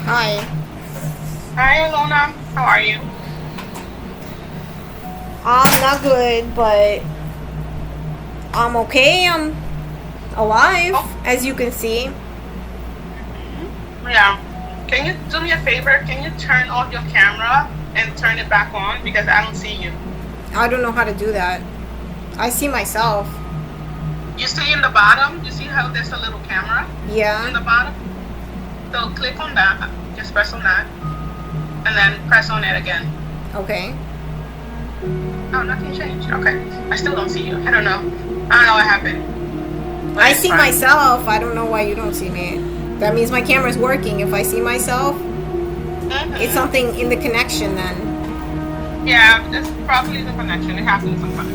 Hi. Hi, Alona. How are you? I'm not good, but I'm okay. I'm alive, Oh, as you can see. yeah. Can you do me a favor? Can you turn off your camera and turn it back on because I don't see you. I don't know how to do that. I see myself. You see in the bottom? You see how there's a little camera in Yeah. the bottom? So click on that. Just press on that, and then press on it again. Okay. Oh, nothing changed. Okay. I still don't see you. I don't know. I don't know what happened, but I it's see fine. myself. I don't know why you don't see me. That means my camera's working. If I see myself, it's Mm-hmm. something in the connection then. Yeah, that's probably the connection. It happens sometimes.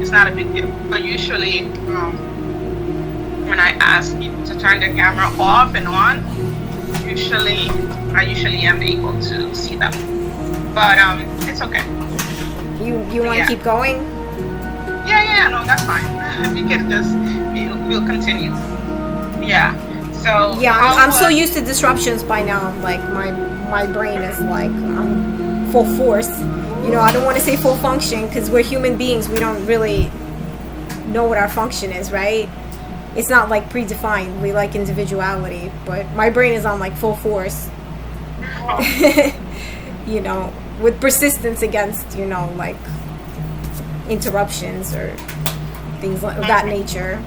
It's not a big deal. But usually, when I ask people to turn their camera off and on, I usually am able to see them. But it's okay. You But want to yeah, keep going? yeah, no, that's fine. We can just we'll continue. Yeah. So Yeah, how I'm so was? used to disruptions by now. Like my brain is like full force. I don't want to say full function because we're human beings. We don't really know what our function is, right? It's not like predefined. We like individuality, but my brain is on like full force. With persistence against like interruptions or things like that Mhm. nature.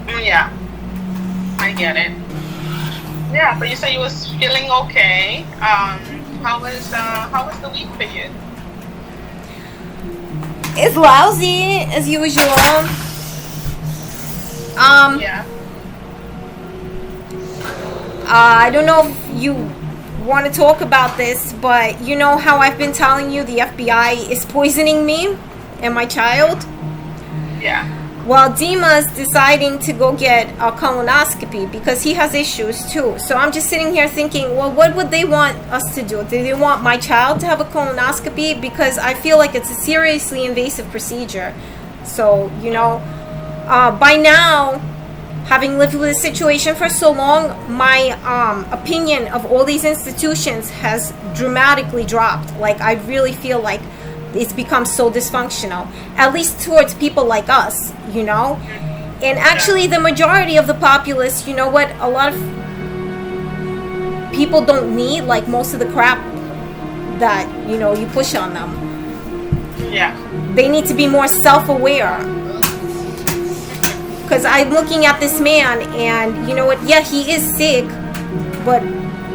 Yeah, I get it. Yeah, but you said you was feeling okay. How was the week for you? It's lousy as usual. Um, Yeah. I don't know if you want to talk about this, but you know how I've been telling you the FBI is poisoning me and my child? Yeah. Well, Dima's deciding to go get a colonoscopy because he has issues too. So I'm just sitting here thinking, well, what would they want us to do? Do they want my child to have a colonoscopy? Because I feel like it's a seriously invasive procedure. So, by now, having lived with this situation for so long, my opinion of all these institutions has dramatically dropped. Like, I really feel like it's become so dysfunctional, at least towards people like us, And Yeah. actually, the majority of the populace, you know what, a lot of people don't need, like, most of the crap that, you push on them. Yeah. They need to be more self-aware. Because I'm looking at this man, and you know what? Yeah, he is sick, but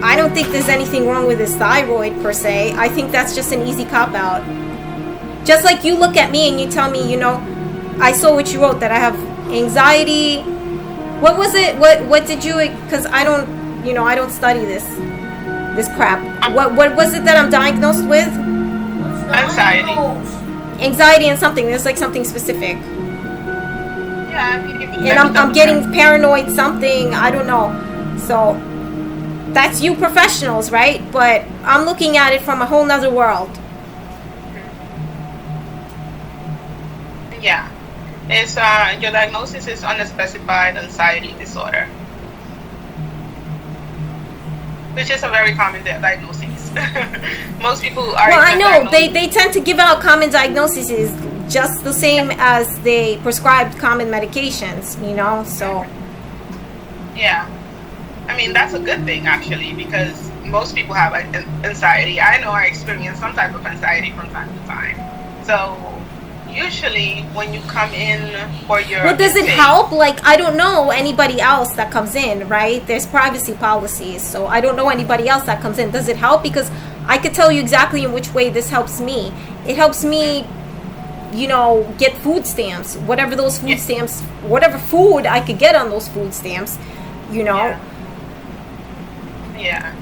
I don't think there's anything wrong with his thyroid per se. I think that's just an easy cop out. Just like you look at me and you tell me, I saw what you wrote that I have anxiety. What was it? What did you? Because I don't study this crap. What was it that I'm diagnosed with? Anxiety. Anxiety and something. There's like something specific. Yeah. And Let me I'm double check. getting paranoid something, I don't know. So that's you professionals, right? But I'm looking at it from a whole nother world. Yeah. It's your diagnosis is unspecified anxiety disorder, which is a very common diagnosis. Most people are Well, I even know diagnosed. they tend to give out common diagnoses just the same as they prescribed common medications, so Yeah. I mean, that's a good thing actually because most people have anxiety. I know I experience some type of anxiety from time to time. So usually when you come in for your well, does it intake, help? Like, I don't know anybody else that comes in, right? There's privacy policies, so I don't know anybody else that comes in. Does it help? Because I could tell you exactly in which way this helps me. It helps me, get food stamps, whatever those food yeah, stamps, whatever food I could get on those food stamps, you know. yeah, yeah.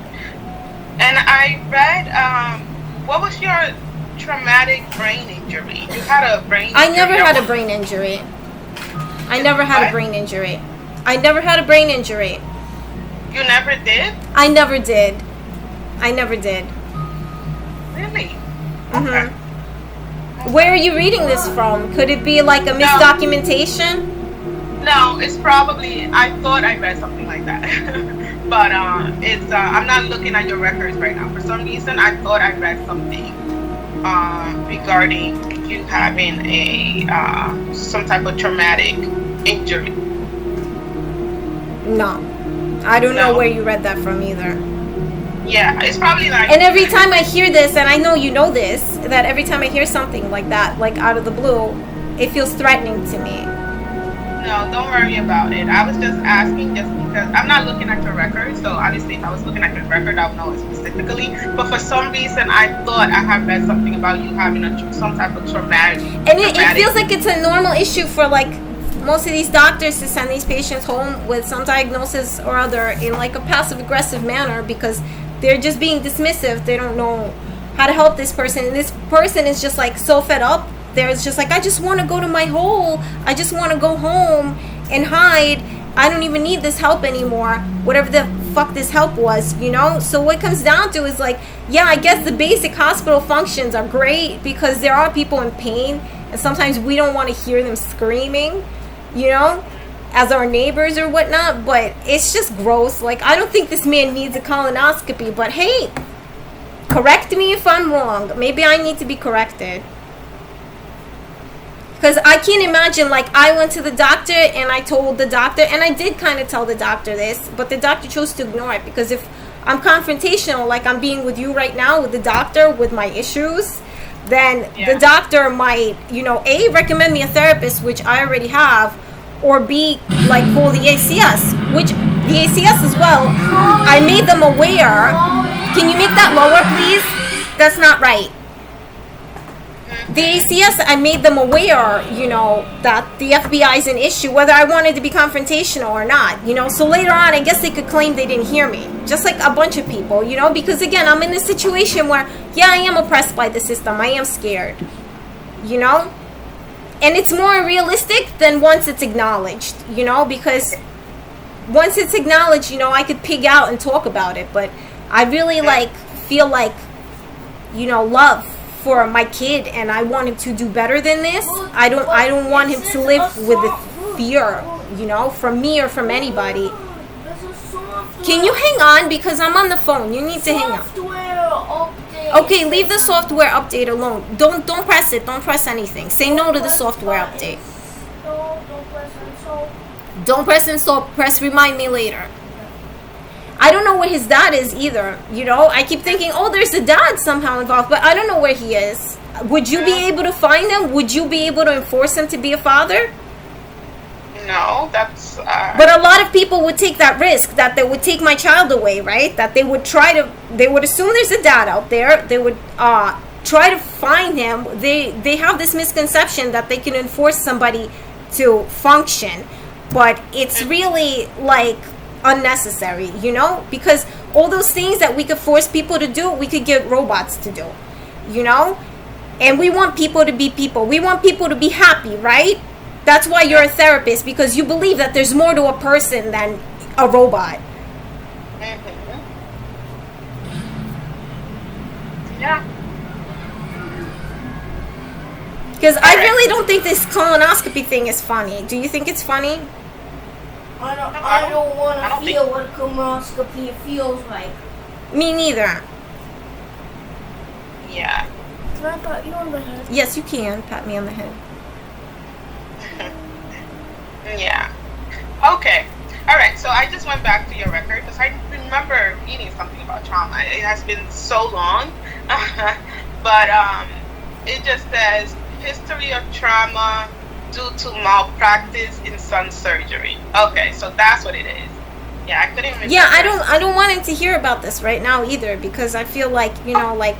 And I read, what was your traumatic brain injury? You had a brain I never injury. had a brain injury. I never had a What? brain injury. I never had a brain injury. You never did? I never did. I never did. Really? Okay. Hmm. Where are you reading this from? Could it be like a No, misdocumentation? no, it's probably, I thought I read something like that. But it's I'm not looking at your records right now. For some reason, I thought I read something regarding you having a some type of traumatic injury. No, I don't know No. where you read that from either. Yeah, it's probably like. And every time I hear this, and I know you know this, that every time I hear something like that, like out of the blue, it feels threatening to me. No, don't worry about it. I was just asking just because I'm not looking at your record. So obviously, if I was looking at your record, I would know it specifically. But for some reason, I thought I had read something about you having some type of traumatic. And it feels like it's a normal issue for like most of these doctors to send these patients home with some diagnosis or other in like a passive aggressive manner because they're just being dismissive. They don't know how to help this person. And this person is just like so fed up. They're just like, I just want to go to my hole. I just want to go home and hide. I don't even need this help anymore. Whatever the fuck this help was, you know? So what it comes down to is like, yeah, I guess the basic hospital functions are great because there are people in pain. And sometimes we don't want to hear them screaming, you know, as our neighbors or whatnot. But it's just gross. Like, I don't think this man needs a colonoscopy. But hey, correct me if I'm wrong. Maybe I need to be corrected. Because I can't imagine, like, I went to the doctor and I told the doctor, and I did kind of tell the doctor this, but the doctor chose to ignore it. Because if I'm confrontational, like I'm being with you right now with the doctor with my issues, then the doctor might, you know, A, recommend me a therapist, which I already have, or B, like, call the ACS, which the ACS as well, I made them aware. Can you make that lower, please? That's not right. The ACS, I made them aware, you know, that the FBI is an issue, whether I wanted to be confrontational or not, you know. So later on, I guess they could claim they didn't hear me, just like a bunch of people, you know, because again, I'm in a situation where, yeah, I am oppressed by the system. I am scared, you know, and it's more realistic than once it's acknowledged, you know, because once it's acknowledged, you know, I could pig out and talk about it, but I really like feel like, you know, love for my kid, and I want him to do better than this. I don't want him to live with the fear, you know, from me or from anybody. Can you hang on, because I'm on the phone? You need to hang on. Okay, leave the software update alone. Don't press it. Don't press anything. Say no to the software update. Don't press install. Press remind me later. I don't know where his dad is either, you know. I keep thinking, oh, there's a dad somehow involved, but I don't know where he is. Would you be able to find him? Would you be able to enforce him to be a father? No, that's... But a lot of people would take that risk, that they would take my child away, right? That they would they would assume there's a dad out there. They would try to find him. They have this misconception that they can enforce somebody to function. But it's really, like, unnecessary, you know, because all those things that we could force people to do, we could get robots to do, you know. And we want people to be people. We want people to be happy, right? That's why you're a therapist, because you believe that there's more to a person than a robot. Yeah. Because I really don't think this colonoscopy thing is funny. Do you think it's funny? I don't want to feel what a colonoscopy feels like. Me neither. Yeah. Can I pat you on the head? Yes, you can pat me on the head. Yeah. Okay. All right. So I just went back to your record because I remember reading something about trauma. It has been so long, but it just says history of trauma due to malpractice in son surgery. Okay, so that's what it is. Yeah, I couldn't remember. Yeah, I don't want him to hear about this right now either, because I feel like, you know, like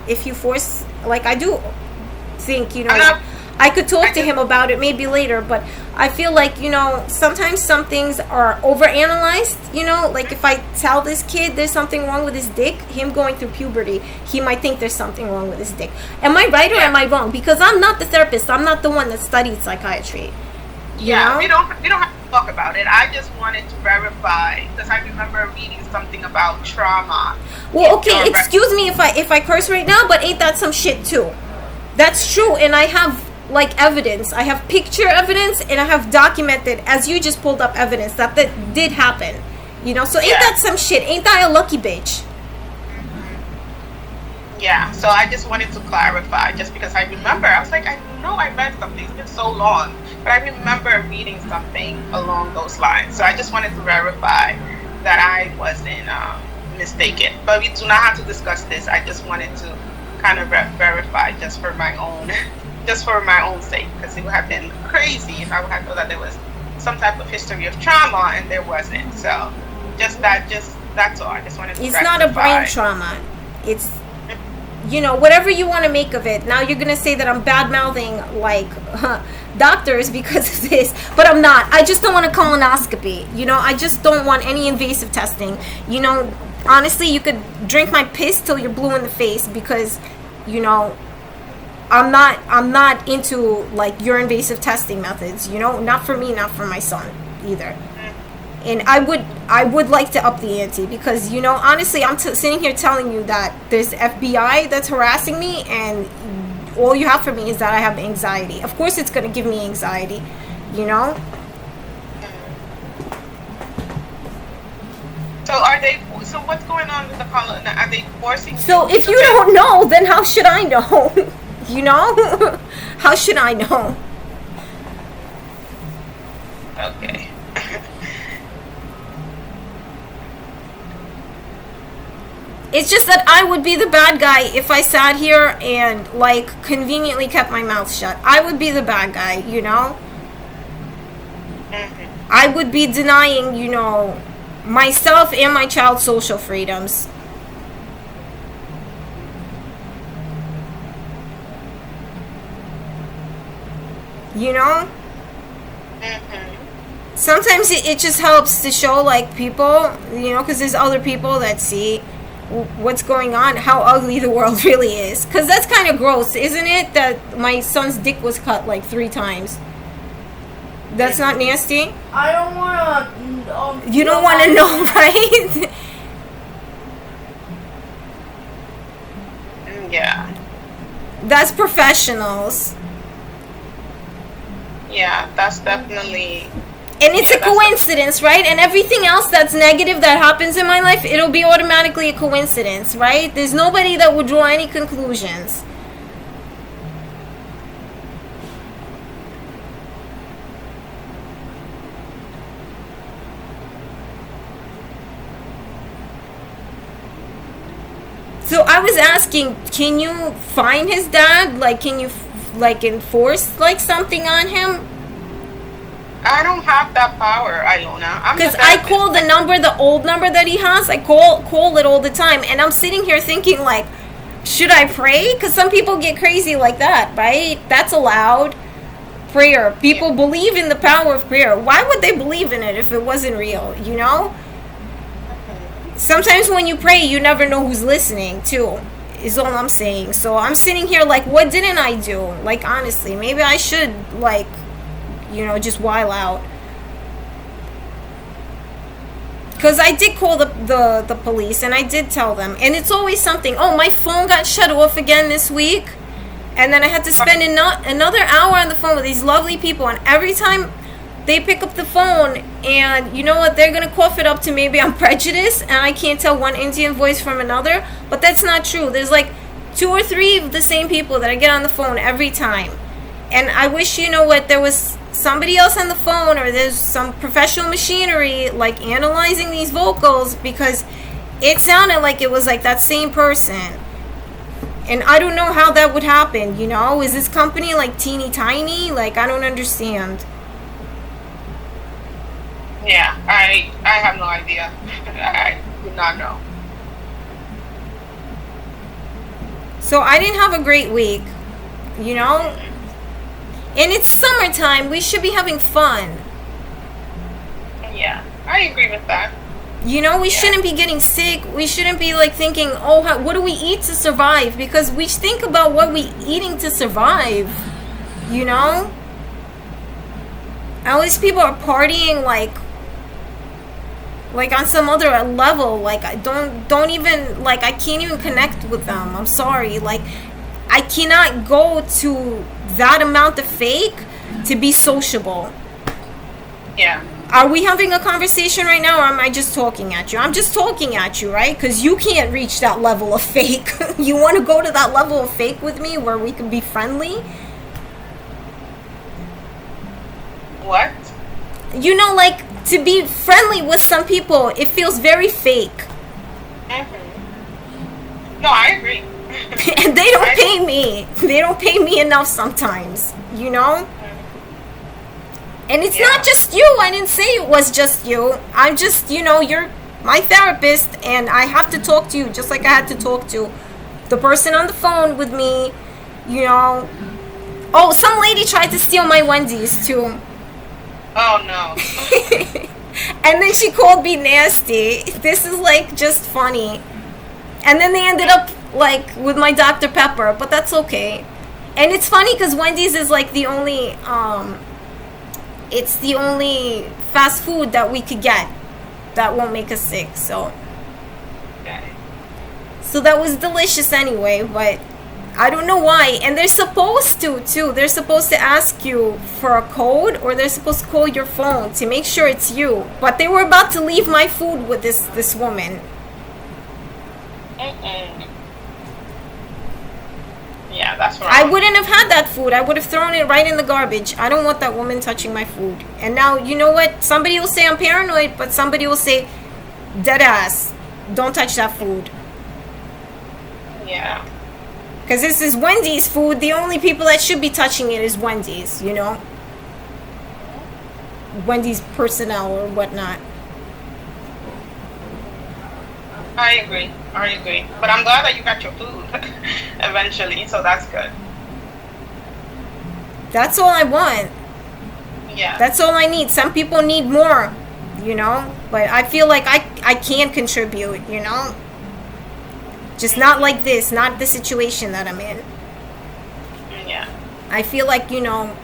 if you force, like I do think, you know, I could talk to him about it maybe later, but I feel like, you know, sometimes some things are overanalyzed, you know, like if I tell this kid there's something wrong with his dick, him going through puberty, he might think there's something wrong with his dick. Am I right or am I wrong? Because I'm not the therapist. I'm not the one that studied psychiatry. Yeah, know? we don't have to talk about it. I just wanted to verify because I remember reading something about trauma. Well, okay, excuse me if I curse right now, but ain't that some shit too? That's true, and I have like evidence. I have picture evidence, and I have documented, as you just pulled up, evidence that did happen. You know, so ain't Yeah. that some shit? Ain't that a lucky bitch? Yeah, so I just wanted to clarify, just because I remember, I was like, I know I read something, it's been so long, but I remember reading something along those lines. So I just wanted to verify that I wasn't mistaken. But we do not have to discuss this. I just wanted to kind of verify just for my own, just for my own sake, because it would have been crazy if I had known that there was some type of history of trauma and there wasn't. So that's all. I just wanted to It's rectify. not a brain trauma. It's, you know, whatever you want to make of it. Now you're going to say that I'm bad-mouthing, like, doctors because of this, but I'm not. I just don't want a colonoscopy. You know, I just don't want any invasive testing. You know, honestly, you could drink my piss till you're blue in the face because, you know, I'm not into, like, your invasive testing methods, you know, not for me, not for my son either. And I would like to up the ante because, you know, honestly, I'm sitting here telling you that there's FBI that's harassing me, and all you have for me is that I have anxiety. Of course it's going to give me anxiety, you know? So what's going on with the colon? Are they forcing you? So if you don't know, then how should I know? You know? How should I know? Okay. It's just that I would be the bad guy if I sat here and, like, conveniently kept my mouth shut. I would be the bad guy, you know? I would be denying, you know, myself and my child's social freedoms. You know? Sometimes it just helps to show, like, people, you know, because there's other people that see what's going on, how ugly the world really is. Because that's kind of gross, isn't it? That my son's dick was cut, like, 3 times. That's not nasty? I don't want to. You don't want to know, right? Yeah. That's professionals. Yeah, that's definitely. And it's Yeah, a that's coincidence, right? And everything else that's negative that happens in my life, it'll be automatically a coincidence, right? There's nobody that would draw any conclusions. So I was asking, can you find his dad? Like, can you, like, enforce, like, something on him? I don't have that power, Ilona. Because I call the number, the old number that he has, I call it all the time. And I'm sitting here thinking, like, should I pray? Because some people get crazy like that, right? That's allowed. Prayer. People believe in the power of prayer. Why would they believe in it if it wasn't real, you know? Sometimes when you pray, you never know who's listening, too, is all I'm saying. So I'm sitting here like, what didn't I do? Like, honestly, maybe I should, like, you know, just while out. Because I did call the police, and I did tell them. And it's always something. Oh, my phone got shut off again this week. And then I had to spend another hour on the phone with these lovely people. And every time they pick up the phone, and you know what? They're going to cough it up to maybe I'm prejudiced, and I can't tell one Indian voice from another. But that's not true. There's like 2 or 3 of the same people that I get on the phone every time. And I wish, you know what, there was somebody else on the phone, or there's some professional machinery, like, analyzing these vocals, because it sounded like it was like that same person. And I don't know how that would happen, you know? Is this company like teeny tiny? Like, I don't understand. Yeah, I have no idea. I do not know. So I didn't have a great week, you know? And it's summertime. We should be having fun. Yeah, I agree with that. You know, we shouldn't be getting sick. We shouldn't be, like, thinking, oh, what do we eat to survive? Because we think about what we eating to survive, you know? At least people are partying, like on some other level. Like, I don't even, like, I can't even connect with them. I'm sorry. Like, I cannot go to that amount of fake to be sociable. Yeah. Are we having a conversation right now, or am I just talking at you? I'm just talking at you, right? Because you can't reach that level of fake. You want to go to that level of fake with me where we can be friendly? What? You know, like, to be friendly with some people, it feels very fake. No, I agree. And they don't pay me. They don't pay me enough sometimes, you know? And it's not just you. I didn't say it was just you. I'm just, you know, you're my therapist, and I have to talk to you just like I had to talk to the person on the phone with me, you know. Oh, some lady tried to steal my Wendy's too. Oh no. And then she called me nasty. This is like just funny. And then they ended up like with my Dr. Pepper, but that's okay. And it's funny because Wendy's is like the only it's the only fast food that we could get that won't make us sick. So that was delicious anyway, but I don't know why. And they're supposed to too. They're supposed to ask you for a code, or they're supposed to call your phone to make sure it's you. But they were about to leave my food with this woman. Yeah, that's wrong. I wouldn't have had that food. I would have thrown it right in the garbage. I don't want that woman touching my food. And now, you know what? Somebody will say I'm paranoid, but somebody will say, dead ass, don't touch that food. Yeah. Because this is Wendy's food. The only people that should be touching it is Wendy's, you know? Wendy's personnel or whatnot. I agree. But I'm glad that you got your food eventually, so that's good. That's all I want. Yeah. That's all I need. Some people need more, you know? But I feel like I can contribute, you know? Just not like this, not the situation that I'm in. Yeah. I feel like, you know,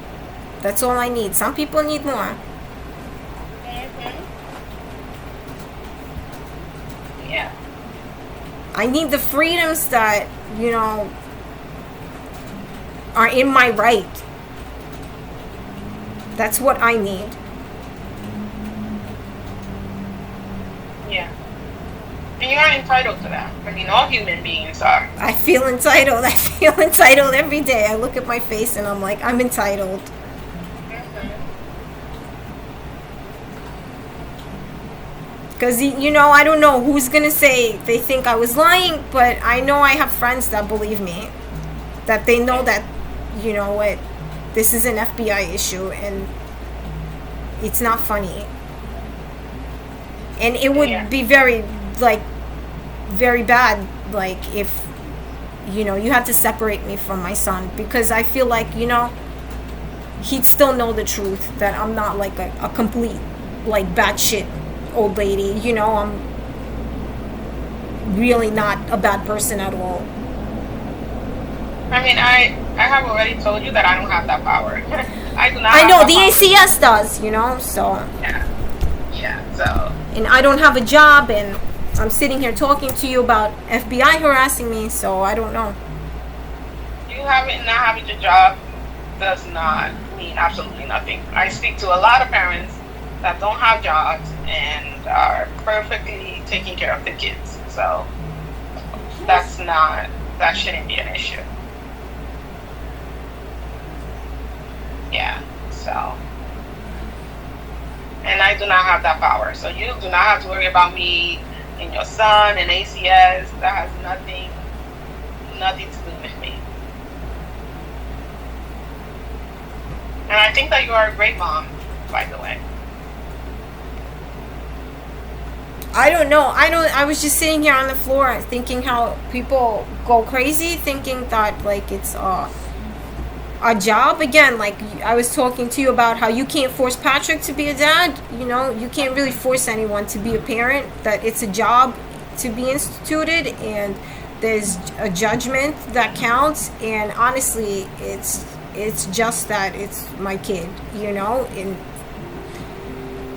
that's all I need. Some people need more. Yeah. I need the freedoms that, you know, are in my right. That's what I need. Yeah. And you are entitled to that. I mean, all human beings are. I feel entitled. I feel entitled every day. I look at my face and I'm like, I'm entitled. Because, you know, I don't know who's going to say they think I was lying, but I know I have friends that believe me. That they know that, you know what, this is an FBI issue and it's not funny. And it would be very, like, very bad, like, if, you know, you had to separate me from my son. Because I feel like, you know, he'd still know the truth, that I'm not, like, a complete, like, batshit old lady. You know, I'm really not a bad person at all. I mean, I have already told you that I don't have that power. I do not. I know, have the that ACS does, you know, so. Yeah, so. And I don't have a job, and I'm sitting here talking to you about FBI harassing me, so I don't know. You not having a job does not mean absolutely nothing. I speak to a lot of parents that don't have jobs and are perfectly taking care of the kids. So that shouldn't be an issue. Yeah, so. And I do not have that power. So you do not have to worry about me and your son and ACS. That has nothing to do with me. And I think that you are a great mom, by the way. I don't know. I was just sitting here on the floor thinking how people go crazy thinking that, like, it's a job. Again, like, I was talking to you about how you can't force Patrick to be a dad. You know, you can't really force anyone to be a parent. That it's a job to be instituted, and there's a judgment that counts. And honestly, it's just that it's my kid, you know. And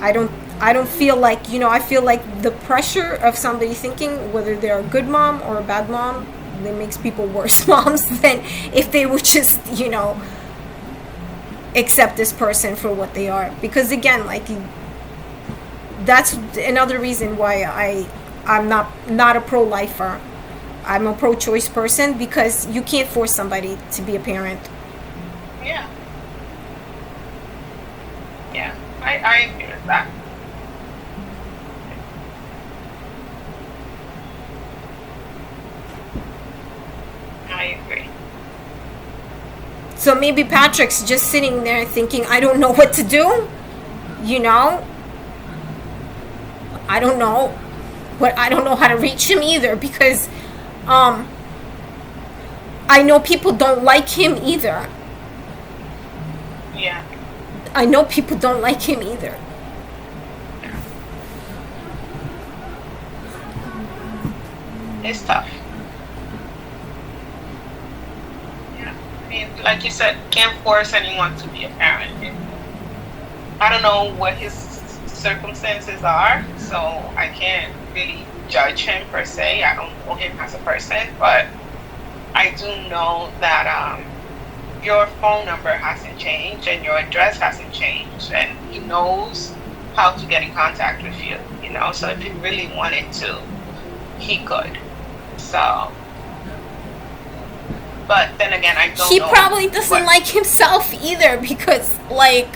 I don't feel like, you know, I feel like the pressure of somebody thinking whether they're a good mom or a bad mom, that makes people worse moms than if they would just, you know, accept this person for what they are. Because again, like, that's another reason why I'm not a pro-lifer. I'm a pro-choice person, because you can't force somebody to be a parent. Yeah. Yeah. I agree with that. I agree. So maybe Patrick's just sitting there thinking, I don't know what to do. You know? I don't know. But I don't know how to reach him either, because I know people don't like him either. Yeah. I know people don't like him either. It's tough. Yeah. I mean, like you said, can't force anyone to be a parent. I don't know what his circumstances are, so I can't really judge him per se. I don't know him as a person, but I do know that your phone number hasn't changed and your address hasn't changed, and he knows how to get in contact with you, you know, so if he really wanted to, he could. So, but then again, I don't know. He probably doesn't like himself either, because, like,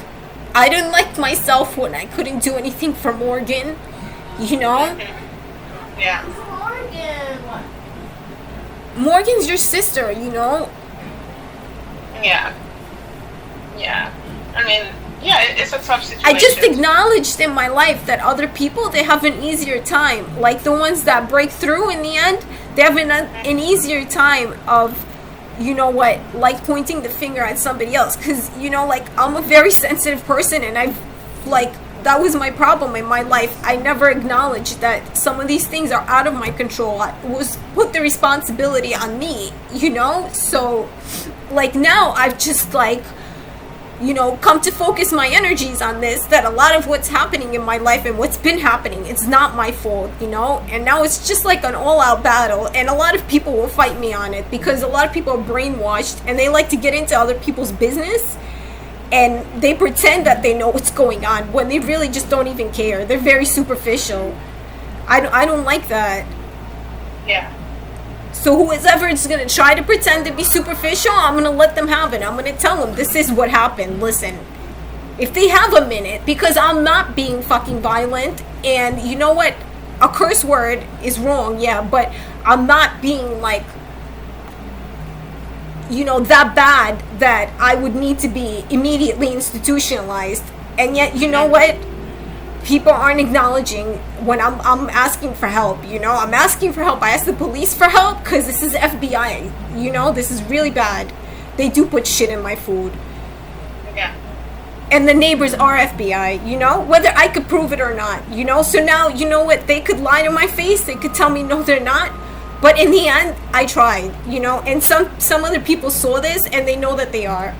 I didn't like myself when I couldn't do anything for Morgan, you know? Mm-hmm. Yeah. Morgan's your sister, you know? Yeah. Yeah. I mean, yeah, it's a tough situation. I just acknowledged in my life that other people, they have an easier time. Like the ones that break through in the end, they have an easier time of, you know what, like pointing the finger at somebody else. Because, you know, like, I'm a very sensitive person, and I've, like, that was my problem in my life. I never acknowledged that some of these things are out of my control. I was put the responsibility on me, you know? So, like, now I've just, like, you know, come to focus my energies on this, that a lot of what's happening in my life and what's been happening, it's not my fault, you know? And now it's just like an all-out battle, and a lot of people will fight me on it, because a lot of people are brainwashed, and they like to get into other people's business, and they pretend that they know what's going on when they really just don't even care. They're very superficial. I don't like that. Yeah. So whoever is going to try to pretend to be superficial, I'm going to let them have it. I'm going to tell them, this is what happened. Listen, if they have a minute, because I'm not being fucking violent, and you know what? A curse word is wrong, yeah, but I'm not being, like, you know, that bad that I would need to be immediately institutionalized. And yet, you know what? People aren't acknowledging when I'm asking for help, you know? I'm asking for help. I asked the police for help because this is FBI, you know? This is really bad. They do put shit in my food. Yeah. And the neighbors are FBI, you know? Whether I could prove it or not, you know? So now, you know what? They could lie to my face. They could tell me, no, they're not. But in the end, I tried, you know? And some other people saw this, and they know that they are.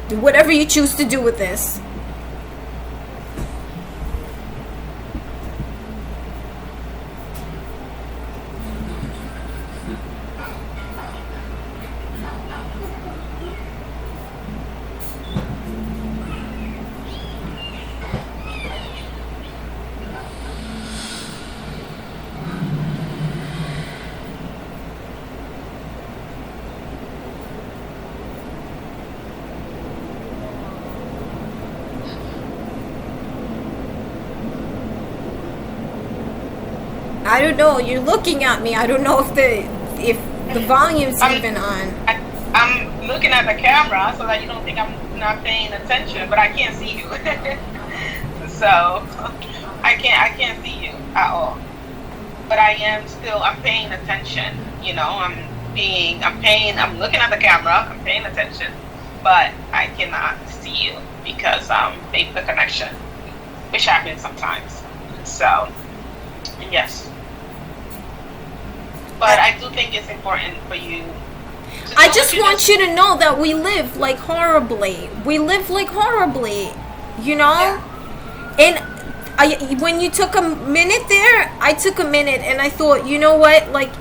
Do whatever you choose to do with this. I don't know. You're looking at me. I don't know if the volume's even on. I'm looking at the camera so that you don't think I'm not paying attention, but I can't see you. So I can't see you at all. But I'm paying attention. You know, I'm looking at the camera. I'm paying attention, but I cannot see you because they put connection, which happens sometimes. So yes. But I do think it's important for you. I just want you to know that we live like horribly. We live like horribly, you know? Yeah. And when you took a minute there, I took a minute and I thought, you know what? Like,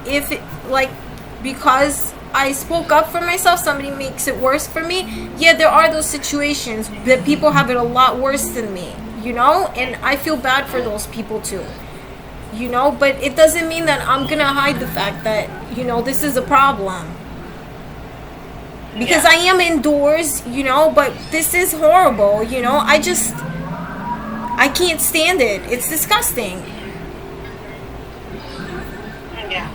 because I spoke up for myself, somebody makes it worse for me. Yeah, there are those situations that people have it a lot worse than me, you know, and I feel bad for those people too, you know, but it doesn't mean that I'm gonna hide the fact that, you know, this is a problem. Because I am indoors, you know, but this is horrible, you know. I can't stand it. It's disgusting. Yeah.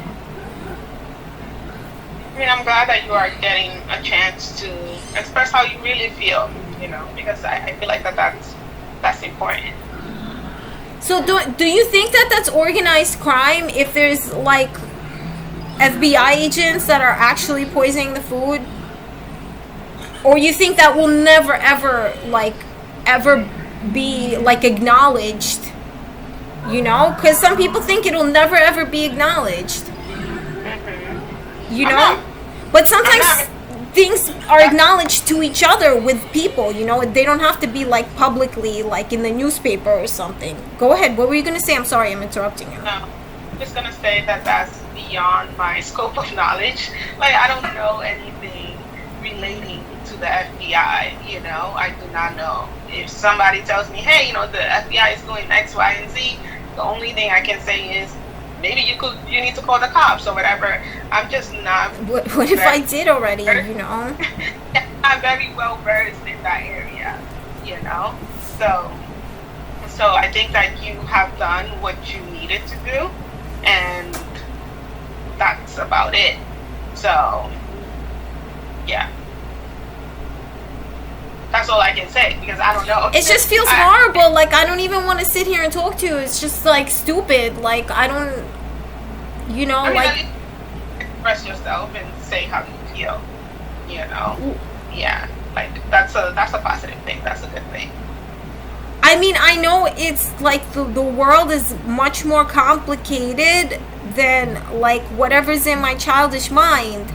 I mean, I'm glad that you are getting a chance to express how you really feel, you know, because I feel like that's important. So do you think that that's organized crime if there's like FBI agents that are actually poisoning the food? Or you think that will never ever be like acknowledged, you know? Because some people think it'll never ever be acknowledged, you know? But sometimes things are acknowledged to each other with people, you know? They don't have to be like publicly, like in the newspaper or something. Go ahead, what were you gonna say? I'm sorry, I'm interrupting you. No, I'm just gonna say that that's beyond my scope of knowledge. Like, I don't know anything relating to the FBI, you know. I do not know. If somebody tells me, hey, you know, the FBI is doing X, Y, and Z, the only thing I can say is maybe you need to call the cops or whatever. I'm just not. What if I did already, you know? I'm very well versed in that area, you know. So I think that you have done what you needed to do, and that's about it. So yeah. That's all I can say, because I don't know. It just feels horrible. Like, I don't even want to sit here and talk to you. It's just like stupid. Like, I don't, you know, I mean, like, express yourself and say how you feel, you know. Yeah, like that's a positive thing. That's a good thing. I mean, I know it's like the world is much more complicated than like whatever's in my childish mind.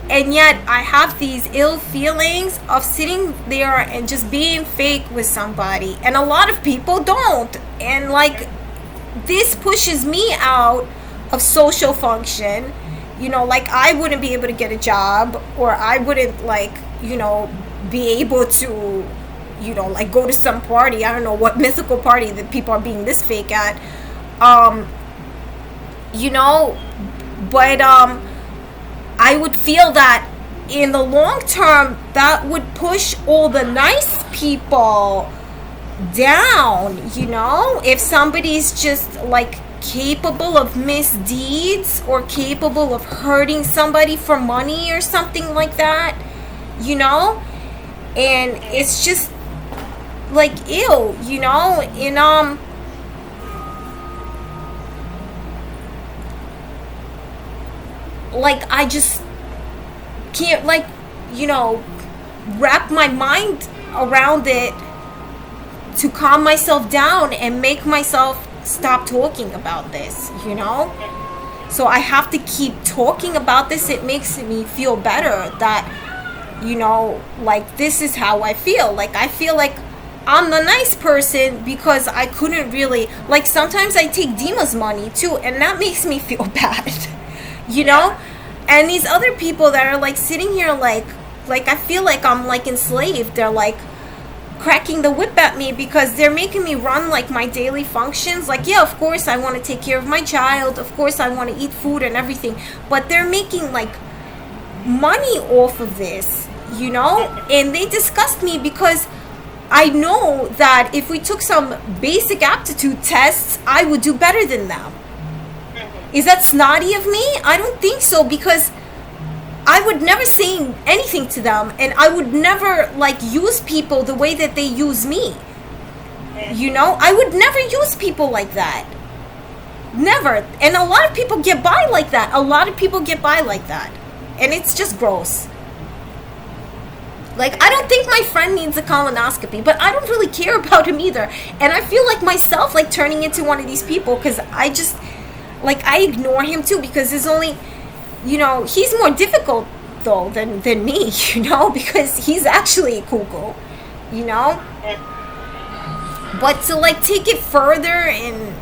And yet I have these ill feelings of sitting there and just being fake with somebody. And a lot of people don't. And like, this pushes me out of social function. You know, like, I wouldn't be able to get a job, or I wouldn't, like, you know, be able to, you know, like, go to some party. I don't know what mythical party that people are being this fake at. You know, but I would feel that in the long term, that would push all the nice people down, you know? If somebody's just like capable of misdeeds or capable of hurting somebody for money or something like that, you know? And it's just like ill, you know? And like, I just can't, like, you know, wrap my mind around it to calm myself down and make myself stop talking about this, you know? So I have to keep talking about this. It makes me feel better that, you know, like, this is how I feel. Like, I feel like I'm the nice person because I couldn't really, like, sometimes I take Dima's money too, and that makes me feel bad. You know? And these other people that are like sitting here like I feel like I'm like enslaved. They're like cracking the whip at me because they're making me run like my daily functions. Like, yeah, of course I want to take care of my child. Of course I want to eat food and everything. But they're making like money off of this, you know? And they disgust me because I know that if we took some basic aptitude tests, I would do better than them. Is that snotty of me? I don't think so, because I would never say anything to them, and I would never like use people the way that they use me. You know, I would never use people like that. Never. And a lot of people get by like that. A lot of people get by like that. And it's just gross. Like, I don't think my friend needs a colonoscopy, but I don't really care about him either. And I feel like myself like turning into one of these people, because I just, like, I ignore him too, because there's only, you know, he's more difficult though than me, you know, because he's actually a cuckoo, you know. But to like take it further and,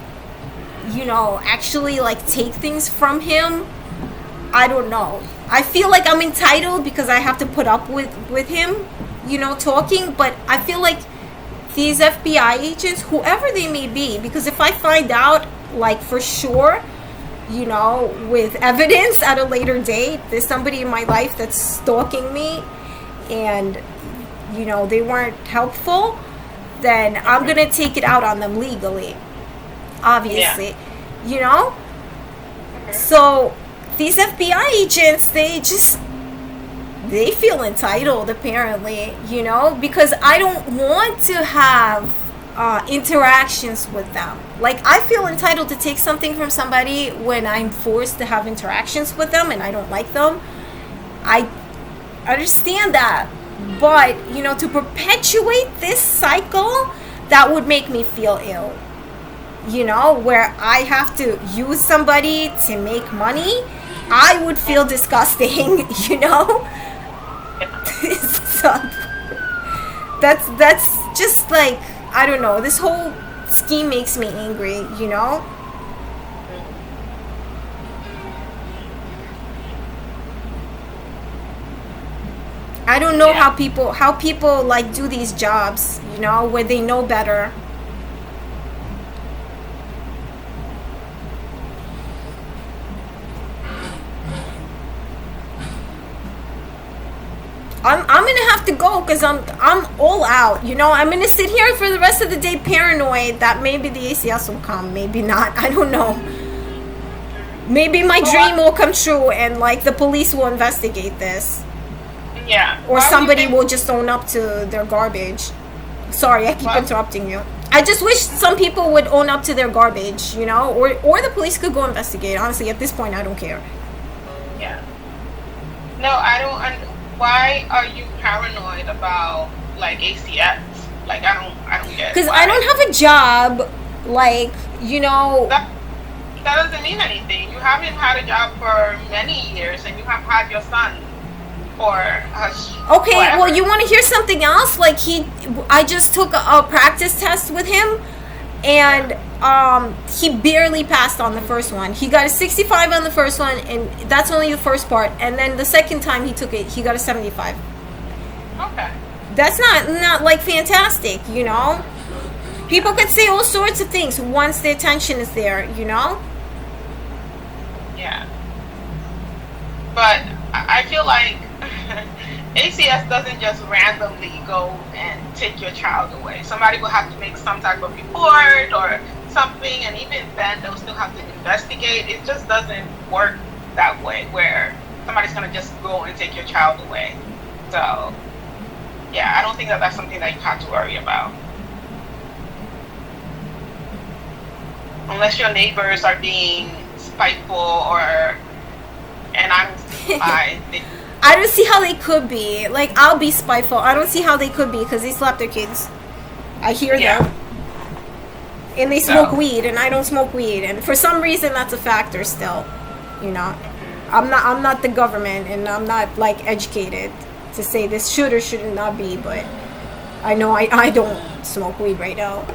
you know, actually like take things from him, I don't know. I feel like I'm entitled because I have to put up with him, talking. But I feel like these FBI agents, whoever they may be, because if I find out, like, for sure, with evidence at a later date, there's somebody in my life that's stalking me, and they weren't helpful, then I'm gonna take it out on them legally, obviously. So these FBI agents, they feel entitled, apparently, because I don't want to have interactions with them. Like, I feel entitled to take something from somebody when I'm forced to have interactions with them and I don't like them. I understand that. But, to perpetuate this cycle, that would make me feel ill. Where I have to use somebody to make money, I would feel disgusting, So, that's just like, I don't know, this whole scheme makes me angry, I don't know how people like do these jobs, where they know better. I'm gonna have to go because I'm all out. I'm gonna sit here for the rest of the day paranoid that maybe the ACS will come, maybe not. I don't know. Maybe my dream will come true and like the police will investigate this. Yeah. Or somebody will just own up to their garbage. Sorry, I keep interrupting you. I just wish some people would own up to their garbage, or the police could go investigate. Honestly, at this point, I don't care. Yeah. No, I don't. Why are you paranoid about like ACS? Like, I don't get it. Because I don't have a job, like, That doesn't mean anything. You haven't had a job for many years, and you have had your son for okay, forever. well, you want to hear something else? Like, I just took a practice test with him, and he barely passed on the first one. He got a 65 on the first one, and that's only the first part. And then the second time he took it, he got a 75. Okay. That's not like fantastic, People could say all sorts of things once the attention is there, Yeah. But I feel like ACS doesn't just randomly go and take your child away. Somebody will have to make some type of report or something, and even then they'll still have to investigate. It just doesn't work that way where somebody's going to just go and take your child away. So, yeah, I don't think that's something that you have to worry about. Unless your neighbors are being spiteful and I don't see why. I don't see how they could be. Like, I'll be spiteful. I don't see how they could be because they slap their kids. I hear them. And they smoke weed, and I don't smoke weed. And for some reason, that's a factor still. I'm not the government, and I'm not, like, educated to say this should or should not be. But I know I don't smoke weed right now.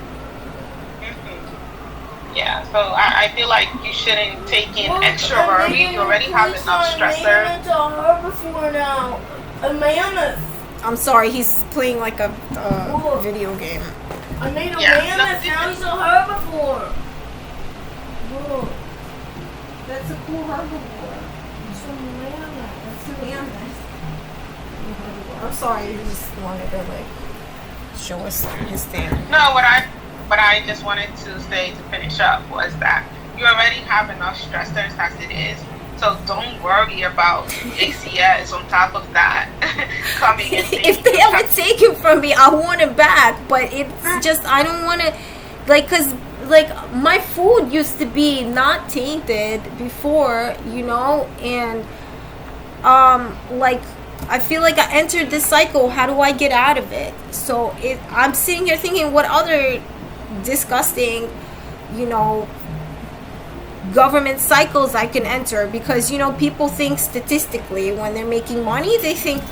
Yeah, so I feel like you shouldn't take in extra worry. You already have enough stressors. Before now. A mammoth. I'm sorry, he's playing like a video game. I made a mammoth. Now he's a herbivore. Whoa. That's a cool herbivore. It's a mammoth. That's a mammoth. I'm sorry, he just wanted to like show us his thing. No, what I just wanted to say to finish up was that you already have enough stressors as it is. So don't worry about ACS on top of that coming in. If they ever take him from me, I want him back. But it's just, I don't want to, like, because, like, my food used to be not tainted before, and, like, I feel like I entered this cycle. How do I get out of it? So I'm sitting here thinking, what other disgusting, government cycles I can enter, because people think statistically when they're making money, they think,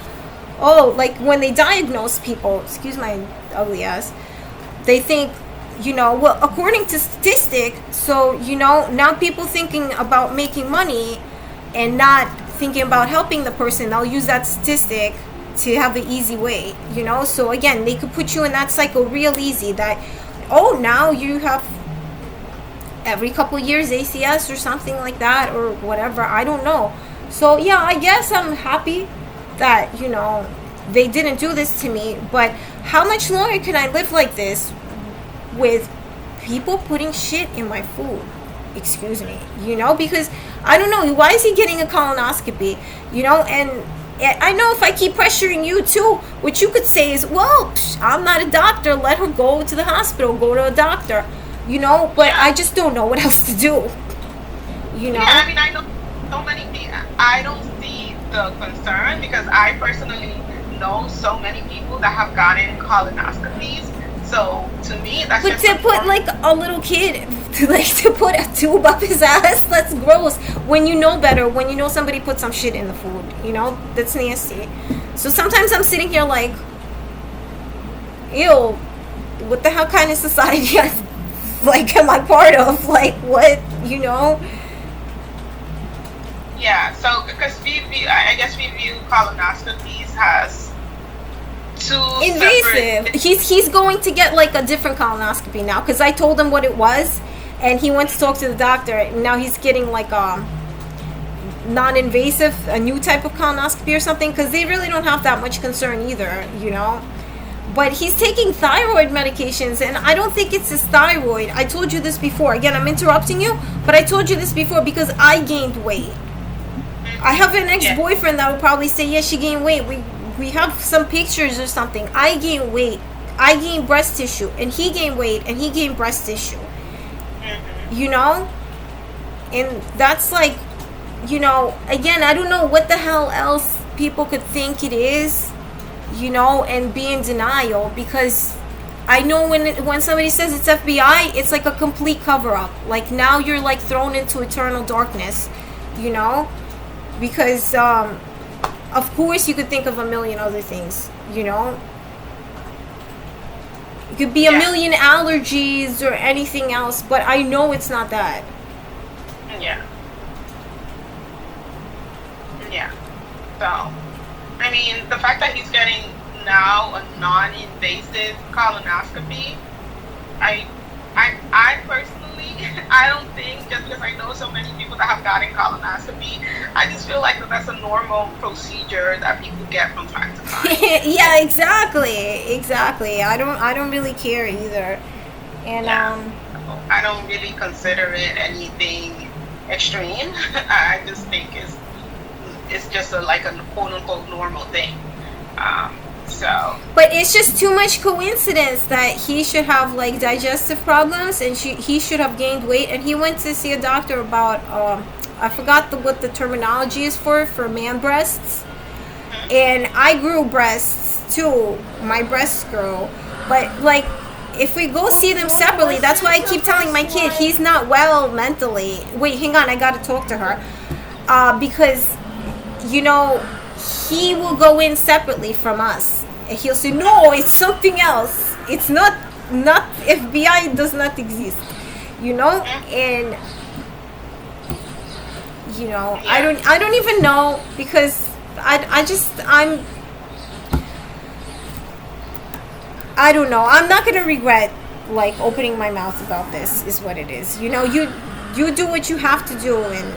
oh, like when they diagnose people, excuse my ugly ass, they think, well, according to statistic, so now people thinking about making money, and not thinking about helping the person. They'll use that statistic to have the easy way, you know. So again, they could put you in that cycle real easy, that, oh, now you have every couple years ACS or something like that, or whatever, I don't know. So yeah, I guess I'm happy that, you know, they didn't do this to me. But how much longer can I live like this with people putting shit in my food? Excuse me, you know, because I don't know, why is he getting a colonoscopy, you know? And I know if I keep pressuring you too, what you could say is, well, I'm not a doctor, let her go to the hospital, go to a doctor, you know. But I just don't know what else to do, you know. Yeah, I mean, I know so many people. I don't see the concern, because I personally know so many people that have gotten colonoscopies. So to me, that's but just to put like a little kid, to put a tube up his ass, that's gross. When you know better, when you know somebody put some shit in the food, you know, that's nasty. So sometimes I'm sitting here like, ew, what the hell kind of society like am I part of? Like, what, you know? Yeah, so because I guess we view colonoscopies as too invasive. He's going to get like a different colonoscopy now, because I told him what it was, and he went to talk to the doctor. And now he's getting like a non-invasive, a new type of colonoscopy or something, because they really don't have that much concern either, you know. But he's taking thyroid medications, and I don't think it's his thyroid. I told you this before. Again, I'm interrupting you, but I told you this before because I gained weight. I have an ex-boyfriend that would probably say, yeah, she gained weight. We have some pictures or something. I gained weight. I gained breast tissue, and he gained weight, and he gained breast tissue. You know? And that's like, you know, again, I don't know what the hell else people could think it is, you know, and be in denial, because I know when somebody says it's FBI, it's like a complete cover-up. Like, now you're like thrown into eternal darkness, you know? Because of course you could think of a million other things, you know. It could be a million allergies or anything else, but I know it's not that. Yeah. So, I mean, the fact that he's getting now a non-invasive colonoscopy, I personally, I don't think, just because I know so many people that have gotten colonoscopy, I just feel like that's a normal procedure that people get from time to time. Yeah, exactly. I don't really care either. And I don't really consider it anything extreme. I just think it's just like a quote unquote normal thing. But it's just too much coincidence that he should have like digestive problems, and he should have gained weight, and he went to see a doctor about I forgot what the terminology is for man breasts. And I grew breasts too. My breasts grew. But like, if we go see them separately, that's why I keep telling my kid he's not well mentally. Wait, hang on, I gotta talk to her. Because, you know, he will go in separately from us. And he'll say, no, it's something else. It's not FBI does not exist. You know? And you know, I don't even know, because I don't know. I'm not gonna regret like opening my mouth about this, is what it is. You know, you do what you have to do, and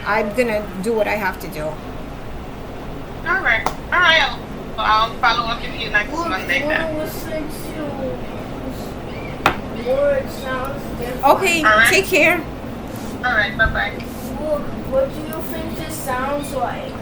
I'm gonna do what I have to do. All right. I'll follow up with you next Monday then. Okay, right. Take care. All right, bye-bye. What do you think this sounds like?